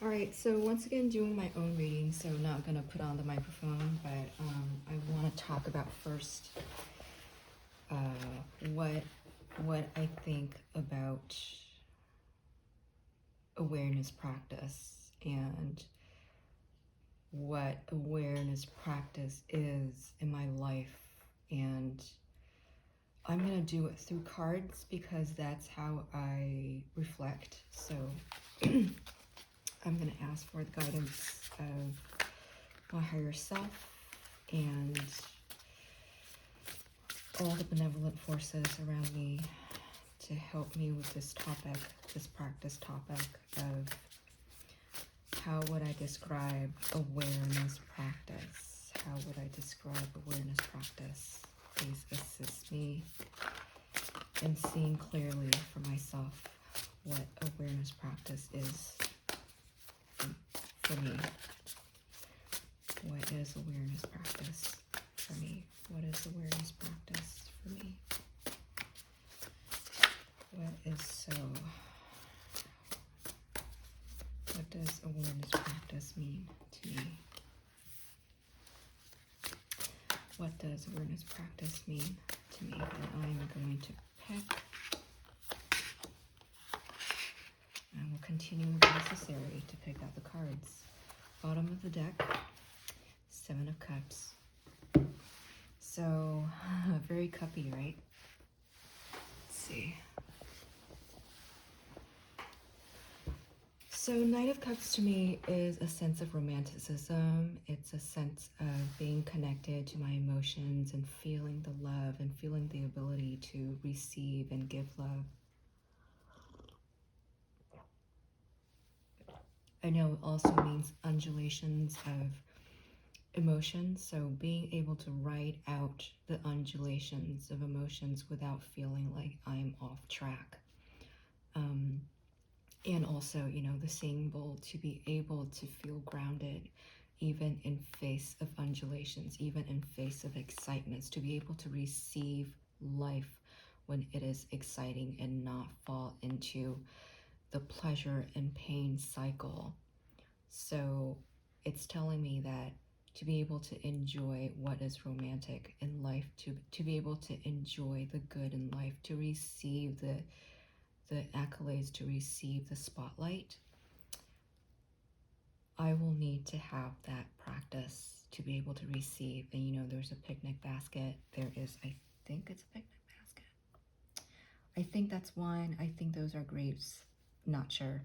All right, so once again, doing my own reading, so not gonna put on the microphone, but I want to talk about first uh, what I think about awareness practice and what awareness practice is in my life. And I'm gonna do it through cards because that's how I reflect. So I'm going to ask for the guidance of my higher self and all the benevolent forces around me to help me with this topic, this practice topic of how would I describe awareness practice? How would I describe awareness practice? Please assist me in seeing clearly for myself what awareness practice is for me. What is awareness practice for me? What is awareness practice for me? What does awareness practice mean to me? What does awareness practice mean to me? And I'm going to pick. I will continue if necessary to pick out the cards. Bottom of the deck, Seven of Cups. So, very cuppy, right? Let's see. So, Knight of Cups to me is a sense of romanticism. It's a sense of being connected to my emotions and feeling the love and feeling the ability to receive and give love. I know it also means undulations of emotions, so being able to write out the undulations of emotions without feeling like I'm off track. And also, the symbol to be able to feel grounded even in face of undulations, even in face of excitements, to be able to receive life when it is exciting and not fall into the pleasure and pain cycle. So it's telling me that to be able to enjoy what is romantic in life, to be able to enjoy the good in life, to receive the accolades, to receive the spotlight, I will need to have that practice to be able to receive. And there's a picnic basket. There is, I think it's a picnic basket. I think that's one. I think those are grapes. Not sure.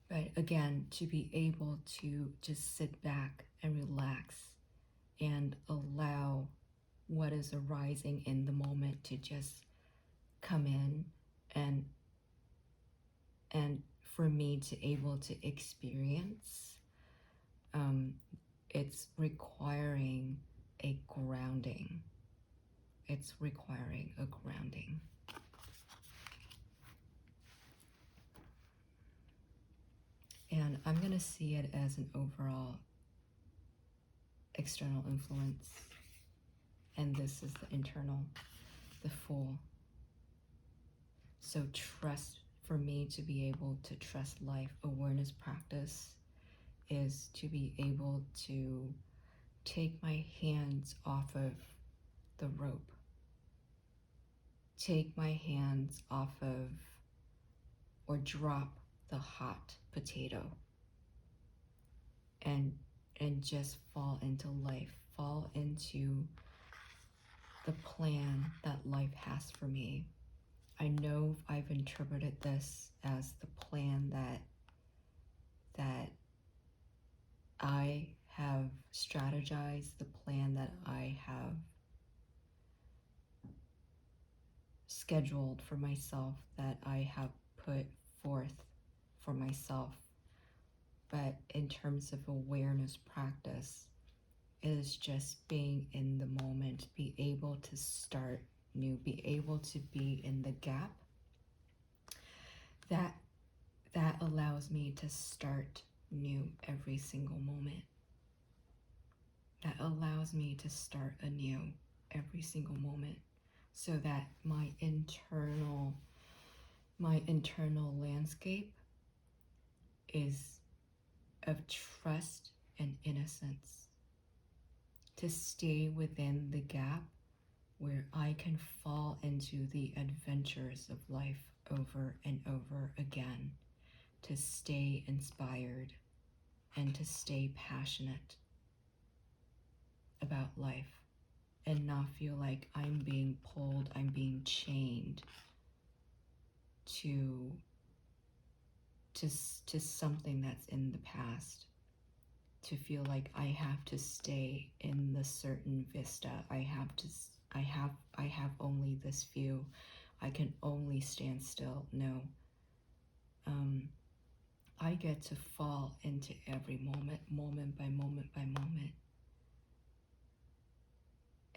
But again, to be able to just sit back and relax and allow what is arising in the moment to just come in and for me to able to experience, it's requiring a grounding. It's requiring a grounding. And I'm going to see it as an overall external influence. And this is the internal, the Fool. So trust, for me to be able to trust life, awareness practice is to be able to take my hands off of the rope. Take my hands off of, or drop the hot potato and just fall into life, fall into the plan that life has for me. I know I've interpreted this as the plan that I have strategized, the plan that I have scheduled for myself, that I have put forth for myself. But in terms of awareness practice, it is just being in the moment, be able to start new, be able to be in the gap. That allows me to start new every single moment. That allows me to start anew every single moment, so that my internal landscape is of trust and innocence, to stay within the gap where I can fall into the adventures of life over and over again, to stay inspired and to stay passionate about life and not feel like I'm being pulled, I'm being chained to something that's in the past, to feel like I have to stay in the certain vista. I have only this view. I can only stand still. No. I get to fall into every moment, moment by moment by moment,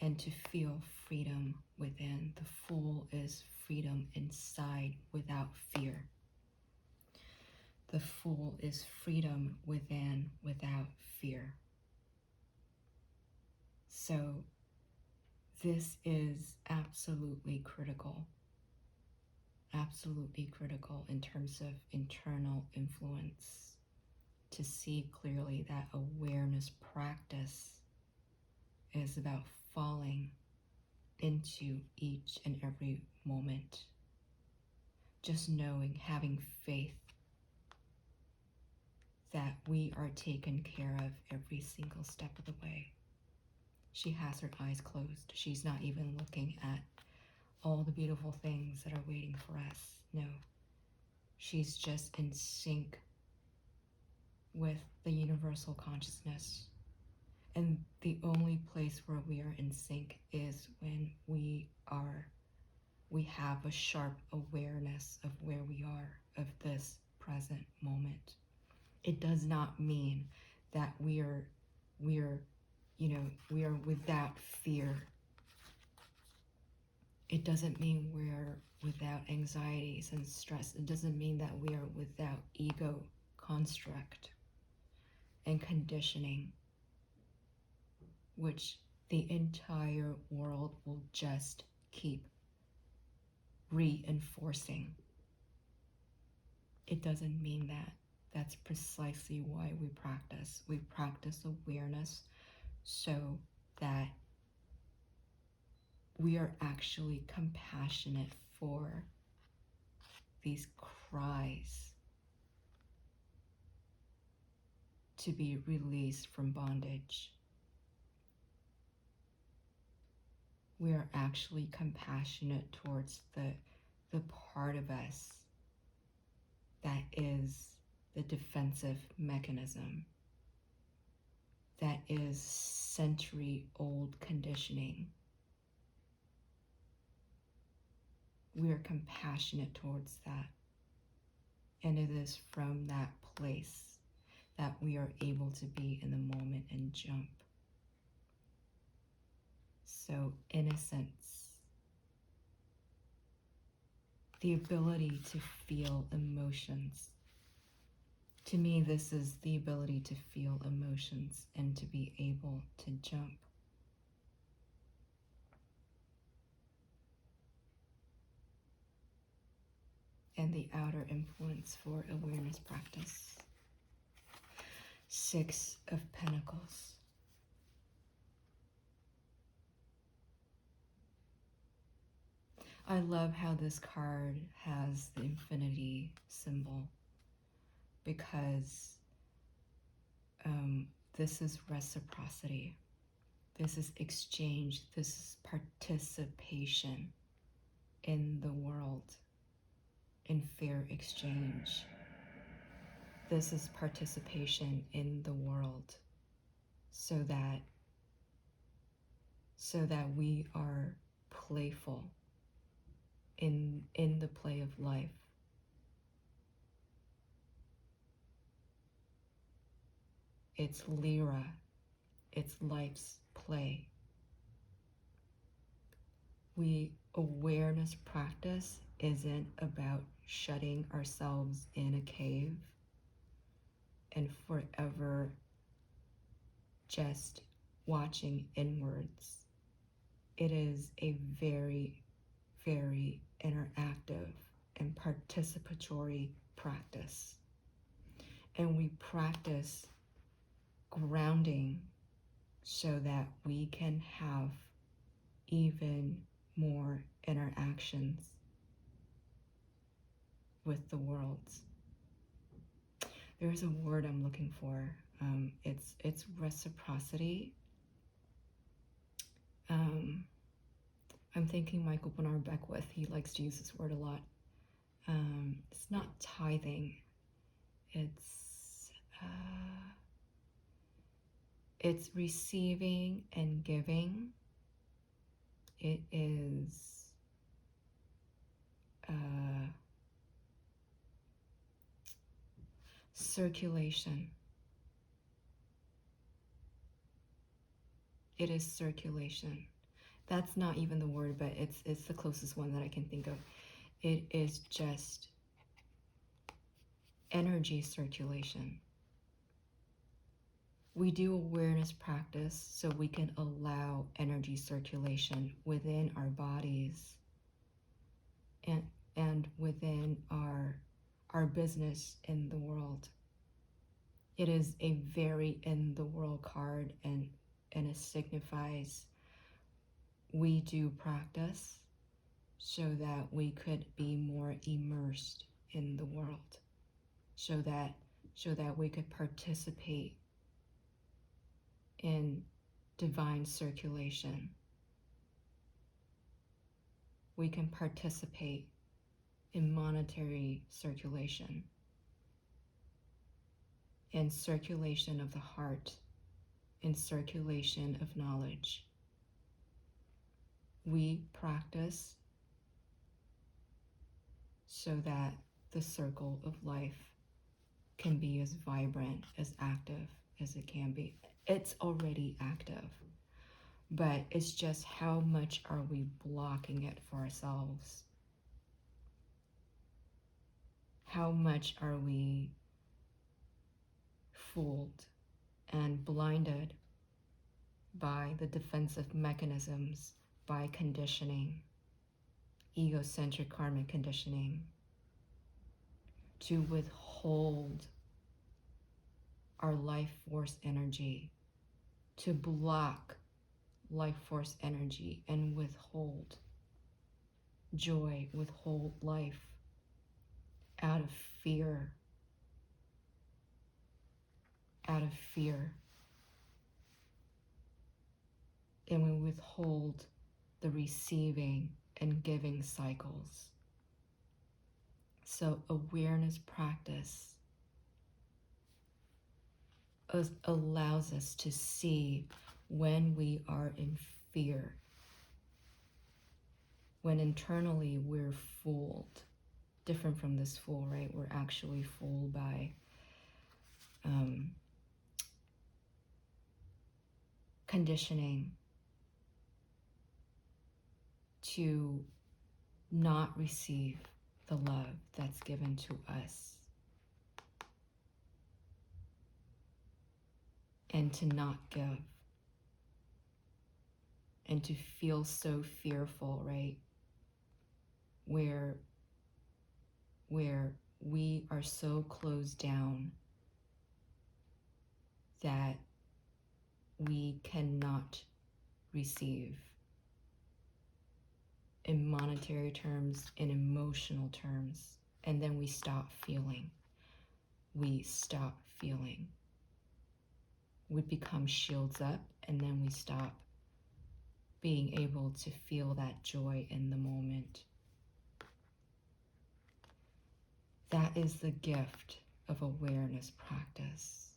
and to feel freedom within. The Fool is freedom inside without fear. The Fool is freedom within without fear. So this is absolutely critical in terms of internal influence, to see clearly that awareness practice is about falling into each and every moment, just knowing, having faith that we are taken care of every single step of the way. She has her eyes closed. She's not even looking at all the beautiful things that are waiting for us. No, she's just in sync with the universal consciousness. And the only place where we are in sync is when we have a sharp awareness of where we are, of this present moment. It does not mean that we are without fear. It doesn't mean we're without anxieties and stress. It doesn't mean that we are without ego construct and conditioning, which the entire world will just keep reinforcing. It doesn't mean that. That's precisely why we practice. We practice awareness so that we are actually compassionate for these cries to be released from bondage. We are actually compassionate towards the part of us that is the defensive mechanism, that is century-old conditioning. We are compassionate towards that. And it is from that place that we are able to be in the moment and jump. So innocence, the ability to feel emotions. To me, this is the ability to feel emotions and to be able to jump. And the outer influence for awareness practice. 6 of Pentacles. I love how this card has the infinity symbol, because this is reciprocity. This is exchange. This is participation in the world, in fair exchange. This is participation in the world so that we are playful in the play of life. It's lira, it's life's play. Awareness practice isn't about shutting ourselves in a cave and forever just watching inwards. It is a very, very interactive and participatory practice. and we practice grounding so that we can have even more interactions with the world. There's a word I'm looking for. It's reciprocity. I'm thinking Michael Bernard Beckwith. He likes to use this word a lot. It's not tithing. It's receiving and giving. It is circulation. It is circulation. That's not even the word, but it's the closest one that I can think of. It is just energy circulation. We do awareness practice so we can allow energy circulation within our bodies and within our business in the world. It is a very in the world card, and it signifies we do practice so that we could be more immersed in the world, so that we could participate in divine circulation. We can participate in monetary circulation, in circulation of the heart, in circulation of knowledge. We practice so that the circle of life can be as vibrant, as active as it can be. It's already active, but it's just how much are we blocking it for ourselves? How much are we fooled and blinded by the defensive mechanisms, by conditioning, egocentric karmic conditioning, to withhold our life force energy, to block life force energy and withhold joy, withhold life out of fear, and we withhold the receiving and giving cycles. So awareness practice allows us to see when we are in fear, when internally we're fooled, different from this fool, right? We're actually fooled by conditioning to not receive the love that's given to us, and to not give, and to feel so fearful, right? Where we are so closed down that we cannot receive in monetary terms, in emotional terms, and then we stop feeling. We stop feeling. We become shields up, and then we stop being able to feel that joy in the moment. That is the gift of awareness practice.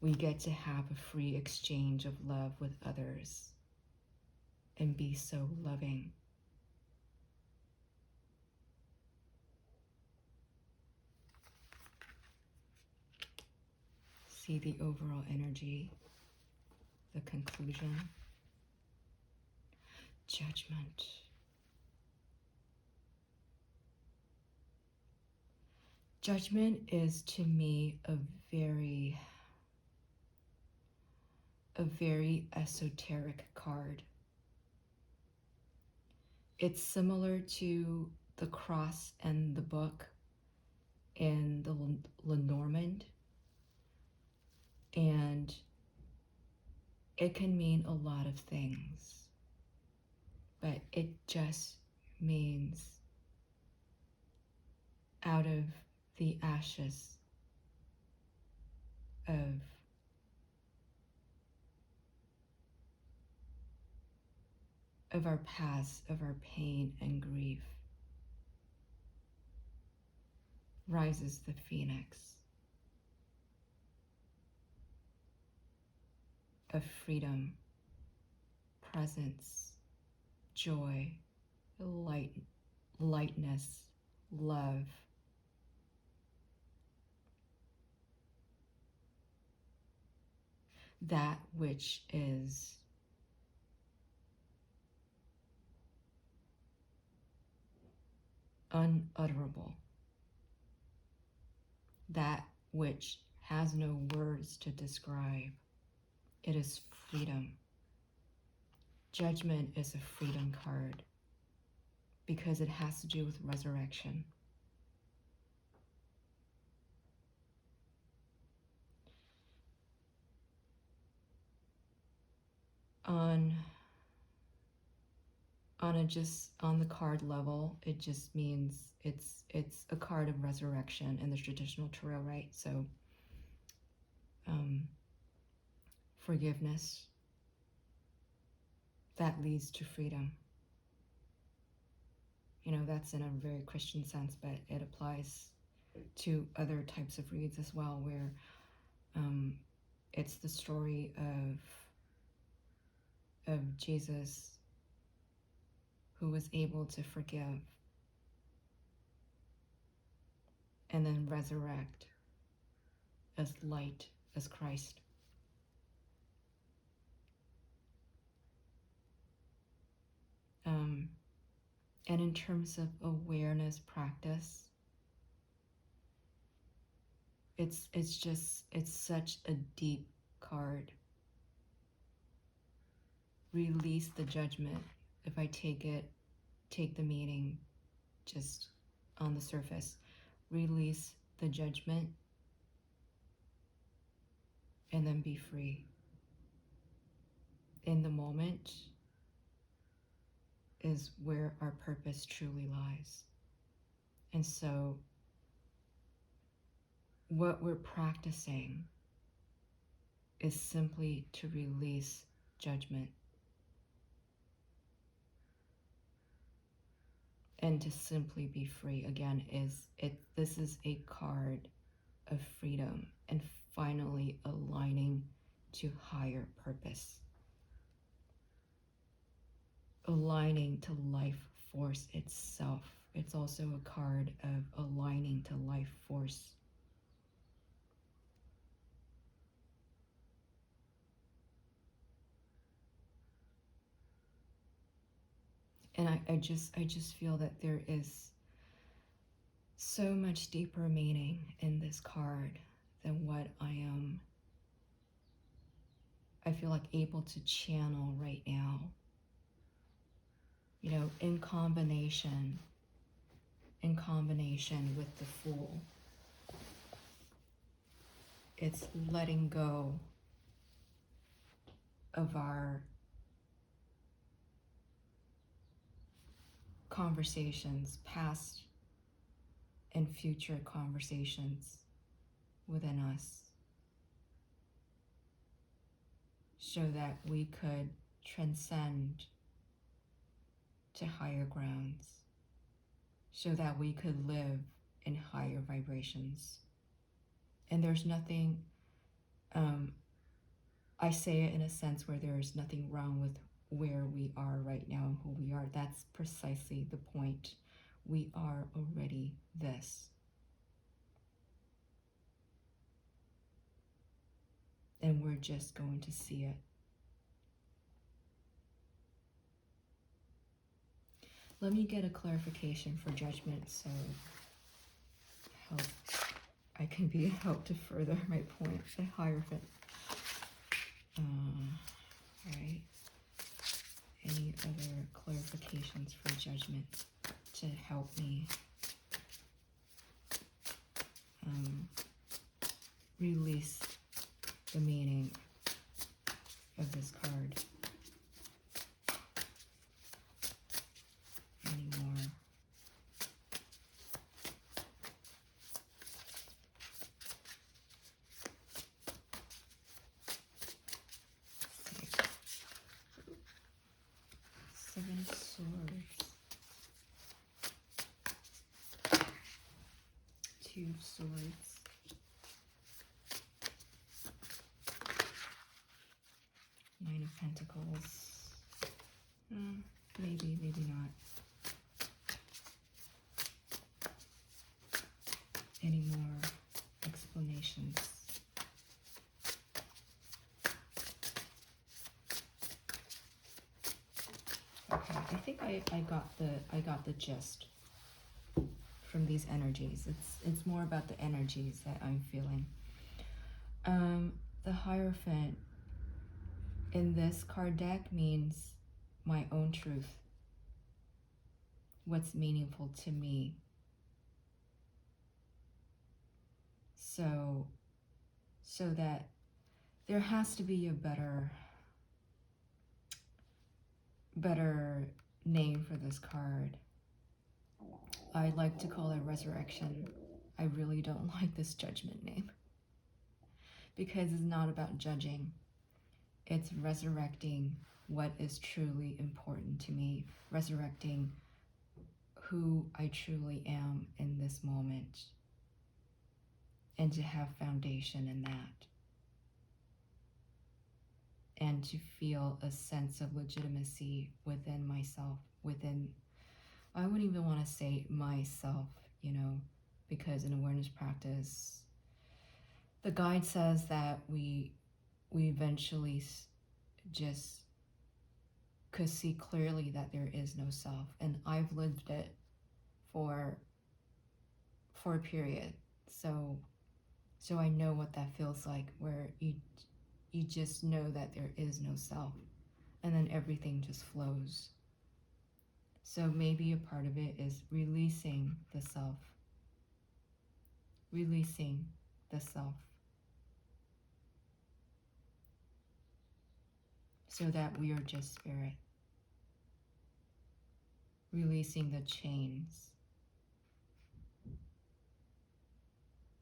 We get to have a free exchange of love with others and be so loving. See the overall energy, the conclusion. Judgment. Judgment is, to me, a very esoteric card. It's similar to the cross and the book in the Lenormand it can mean a lot of things, but it just means out of the ashes of our past, of our pain and grief, rises the phoenix of freedom, presence, joy, lightness, love. That which is unutterable, that which has no words to describe. It is freedom. Judgment is a freedom card because it has to do with resurrection. On the card level, it just means it's a card of resurrection in the traditional tarot, right? So forgiveness, that leads to freedom. You know, that's in a very Christian sense, but it applies to other types of reads as well, where it's the story of Jesus, who was able to forgive and then resurrect as light, as Christ. And in terms of awareness practice, it's such a deep card. Release the judgment. If I take the meaning just on the surface, release the judgment and then be free. In the moment is where our purpose truly lies. And so what we're practicing is simply to release judgment and to simply be free. Again, this is a card of freedom and finally aligning to higher purpose, aligning to life force itself. It's also a card of aligning to life force. And I just feel that there is so much deeper meaning in this card than what I feel like able to channel right now. You know, in combination with the Fool, it's letting go of our conversations, past and future conversations within us, so that we could transcend to higher grounds, so that we could live in higher vibrations. And there's nothing, I say it in a sense where there's nothing wrong with where we are right now and who we are. That's precisely the point. We are already this. And we're just going to see it. Let me get a clarification for judgment so I can be helped to further my point. The Hierophant. Right. Any other clarifications for judgment to help me release the meaning of this Two of Swords. Nine of Pentacles. Maybe, maybe not. Any more explanations? Okay, I think I got the gist from these energies. It's more about the energies that I'm feeling. The Hierophant in this card deck means my own truth. What's meaningful to me. So that there has to be a better name for this card. I like to call it Resurrection. I really don't like this Judgment name because it's not about judging. It's resurrecting what is truly important to me, resurrecting who I truly am in this moment, and to have foundation in that, and to feel a sense of legitimacy within myself, within, I wouldn't even want to say myself, you know, because in awareness practice, the guide says that we eventually just could see clearly that there is no self, and I've lived it for a period, so I know what that feels like, where you just know that there is no self, and then everything just flows. So maybe a part of it is releasing the self, releasing the self, so that we are just spirit, releasing the chains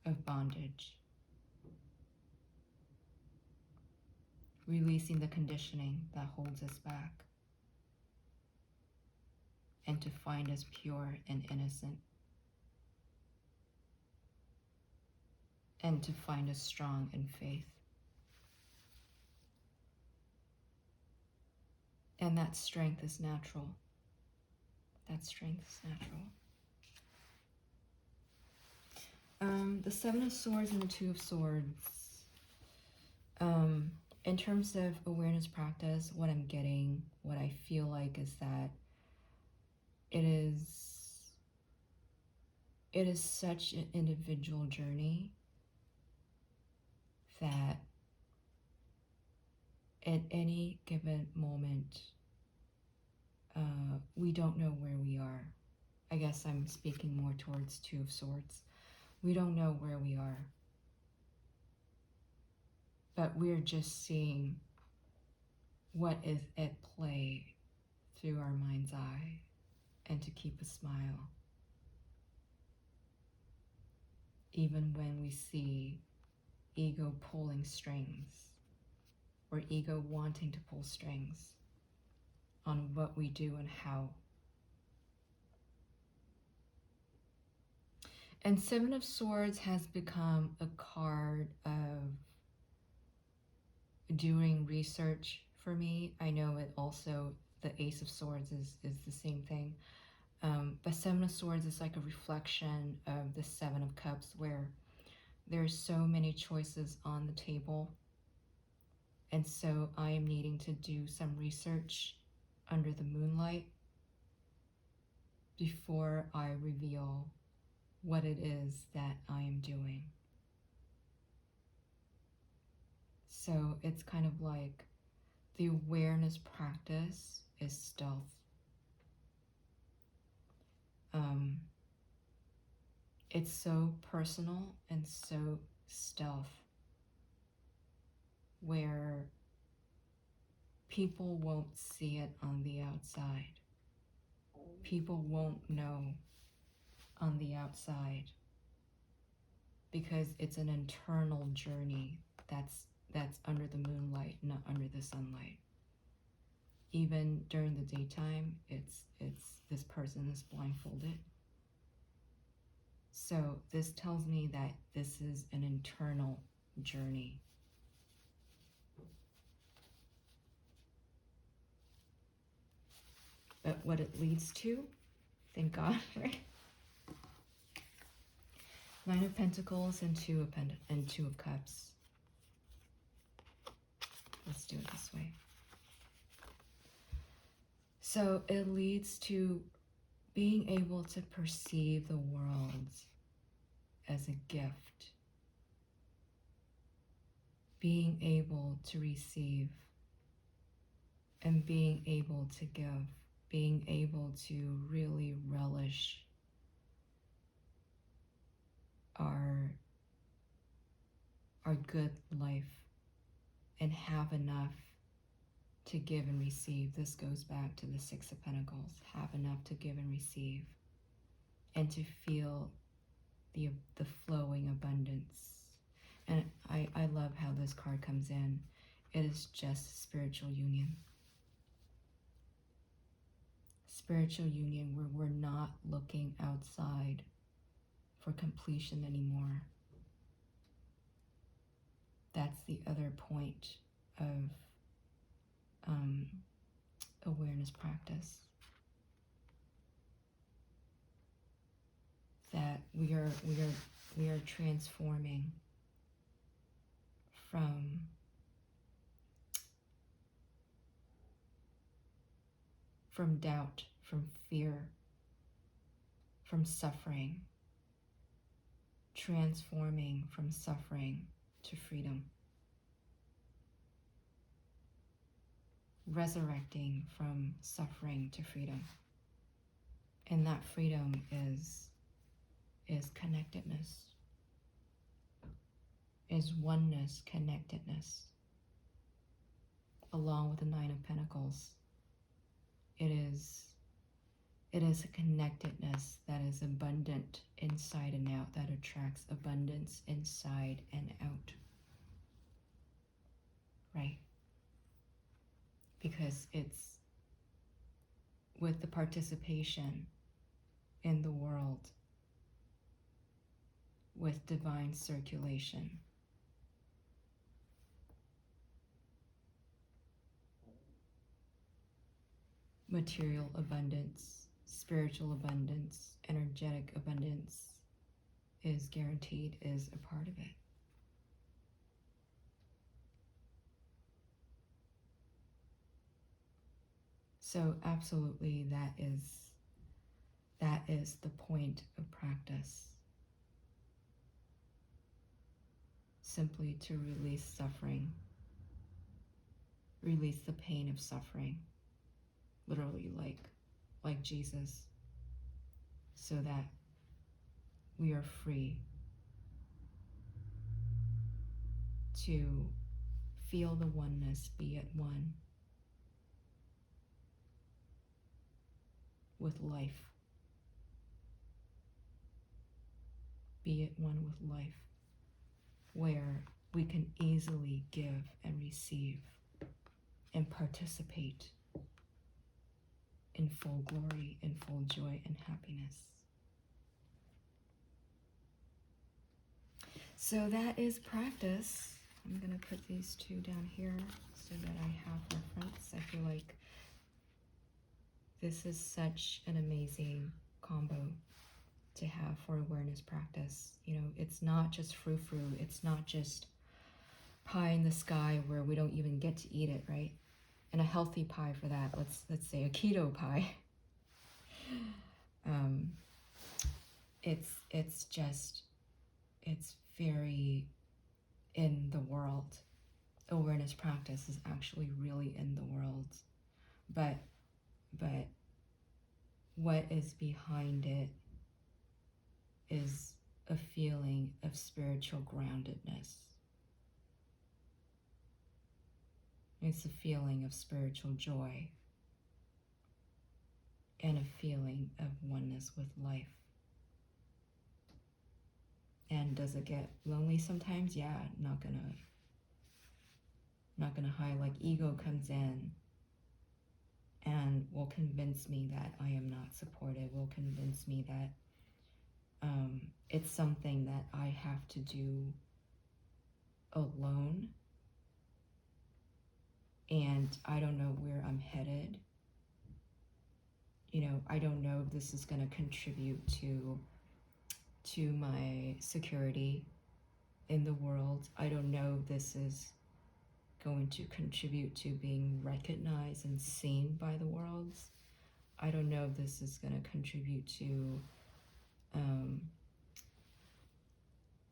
of bondage, releasing the conditioning that holds us back, and to find us pure and innocent, and to find us strong in faith. And that strength is natural. That strength is natural. The Seven of Swords and the Two of Swords. In terms of awareness practice, what I'm getting, what I feel like is that it is such an individual journey that at any given moment, we don't know where we are. I guess I'm speaking more towards Two of Swords. We don't know where we are, but we're just seeing what is at play through our mind's eye, and to keep a smile. Even when we see ego pulling strings, or ego wanting to pull strings on what we do and how. And Seven of Swords has become a card of doing research for me. I know it also, the Ace of Swords is the same thing. But Seven of Swords is like a reflection of the Seven of Cups, where there's so many choices on the table. And so I am needing to do some research under the moonlight before I reveal what it is that I am doing. So it's kind of like the awareness practice is stealth. It's so personal and so stealth, where people won't see it on the outside. People won't know on the outside, because it's an internal journey that's under the moonlight, not under the sunlight. Even during the daytime, it's this person is blindfolded. So this tells me that this is an internal journey. But what it leads to, thank God, right? Nine of Pentacles and Two of Cups. Let's do it this way. So it leads to being able to perceive the world as a gift. Being able to receive and being able to give. Being able to really relish our good life and have enough to give and receive. This goes back to the Six of Pentacles. Have enough to give and receive, and to feel the flowing abundance. And I love how this card comes in. It is just spiritual union. Spiritual union where we're not looking outside for completion anymore. That's the other point of awareness practice. That we are transforming from doubt, from fear, from suffering, transforming from suffering to freedom, resurrecting from suffering to freedom. And that freedom is connectedness, is oneness, connectedness. Along with the Nine of Pentacles, it is a connectedness that is abundant inside and out, that attracts abundance inside and out. Right? Because it's with the participation in the world, with divine circulation. Material abundance, spiritual abundance, energetic abundance is guaranteed, is a part of it. So absolutely that is the point of practice. Simply to release suffering, release the pain of suffering, literally like Jesus, so that we are free to feel the oneness, be at one with life. Be at one with life, where we can easily give and receive and participate in full glory, in full joy and happiness. So that is practice. I'm going to put these two down here so that I have reference. I feel like this is such an amazing combo to have for awareness practice. You know, it's not just frou-frou. It's not just pie in the sky where we don't even get to eat it, right? And a healthy pie for that. Let's say a keto pie. It's very in the world. Awareness practice is actually really in the world. But what is behind it is a feeling of spiritual groundedness. It's a feeling of spiritual joy and a feeling of oneness with life. And does it get lonely sometimes? Yeah, not gonna hide. Like ego comes in and will convince me that I am not supported, will convince me that It's something that I have to do alone, and I don't know where I'm headed. You know, I don't know if this is going to contribute to my security in the world. I don't know if this is going to contribute to being recognized and seen by the world. I don't know if this is going to contribute to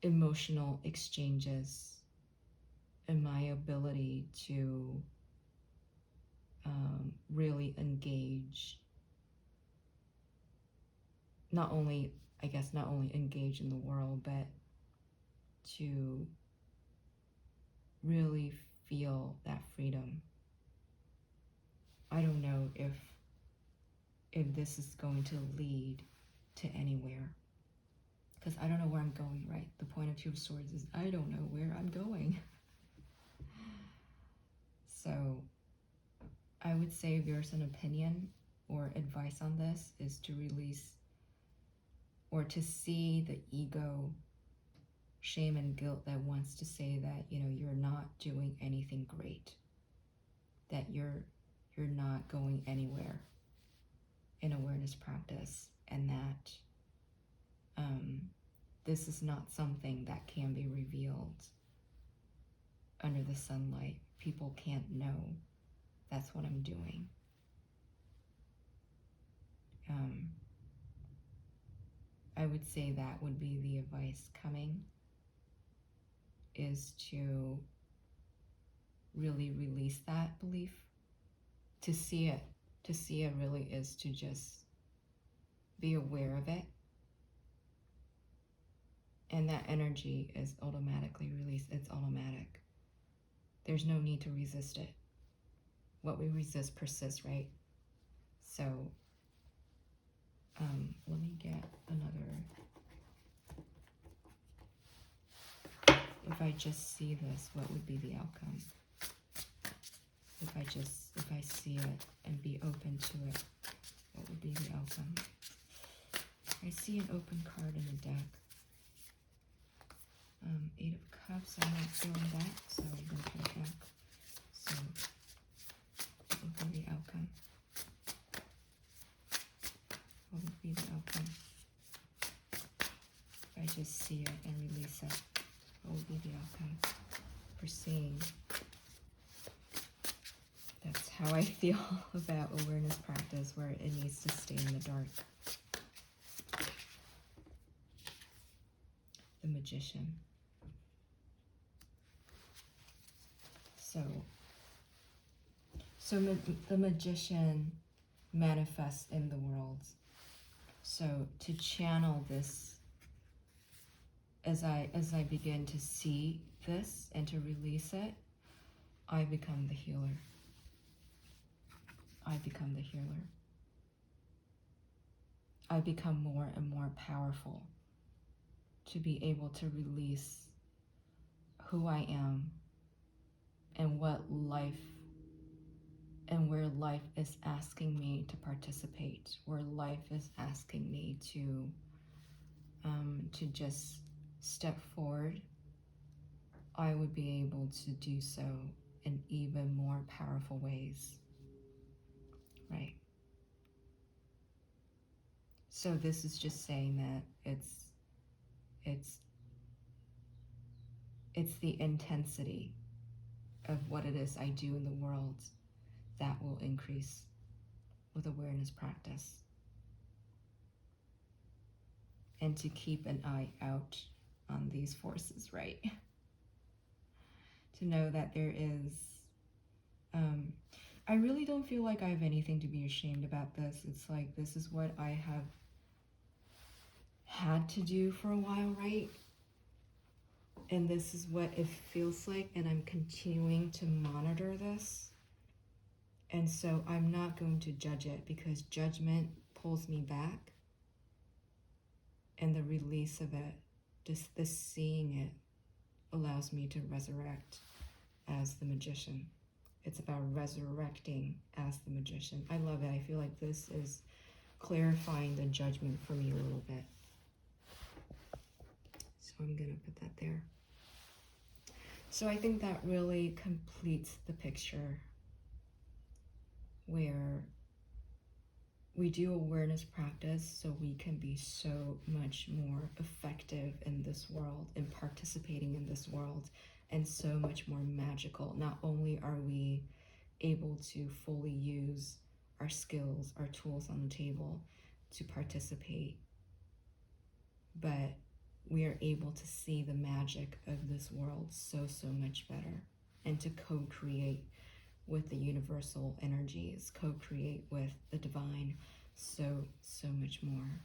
emotional exchanges and my ability to really engage, not only engage in the world, but to really feel that freedom. I don't know if this is going to lead to anywhere, because I don't know where I'm going, right? The point of Two of Swords is I don't know where I'm going. So I would say if there's an opinion or advice on this, is to release or to see the ego, shame and guilt that wants to say that, you know, you're not doing anything great, that you're not going anywhere in awareness practice, and that this is not something that can be revealed under the sunlight. People can't know that's what I'm doing. I would say that would be the advice coming, is to really release that belief, to see it really is to just be aware of it, and that energy is automatically released. It's automatic. There's no need to resist it. What we resist persists, right? So let me get another. If I just see this, what would be the outcome? If I see it and be open to it, what would be the outcome? I see an open card in the deck. Eight of Cups, I'm not feeling that, so I'm going to put it back. So, what would be the outcome? What would be the outcome? If I just see it and release it, what would be the outcome? For seeing. That's how I feel about awareness practice, where it needs to stay in the dark. The Magician. So the Magician manifests in the world. So to channel this, as I begin to see this and to release it, I become the healer. I become the healer. I become more and more powerful to be able to release who I am and what life and where life is asking me to participate, where life is asking me to just step forward. I would be able to do so in even more powerful ways, right? So this is just saying that it's the intensity of what it is I do in the world that will increase with awareness practice. And to keep an eye out on these forces, right? To know that there is, I really don't feel like I have anything to be ashamed about this. It's like, this is what I have had to do for a while, right? And this is what it feels like, and I'm continuing to monitor this. And so I'm not going to judge it, because judgment pulls me back. And the release of it, just the seeing it, allows me to resurrect as the Magician. It's about resurrecting as the Magician. I love it. I feel like this is clarifying the judgment for me a little bit. So I'm going to put that there. So I think that really completes the picture where we do awareness practice so we can be so much more effective in this world and participating in this world, and so much more magical. Not only are we able to fully use our skills, our tools on the table to participate, but we are able to see the magic of this world so much better, and to co-create with the universal energies, co-create with the divine so much more.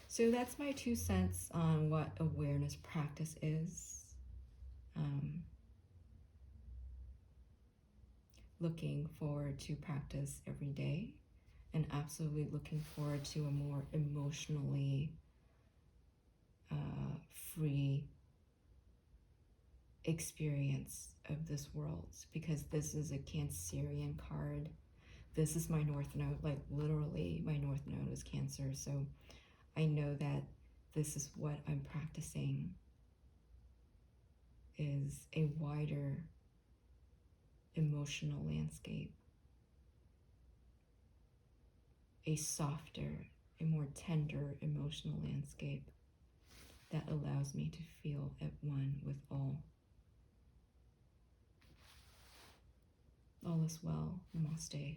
So that's my 2 cents on what awareness practice is. Looking forward to practice every day, and absolutely looking forward to a more emotionally free experience of this world, because this is a Cancerian card. This is my North Node, like literally my North Node is Cancer. So I know that this is what I'm practicing, is a wider emotional landscape, a softer, a more tender emotional landscape that allows me to feel at one with all. All is well. Namaste.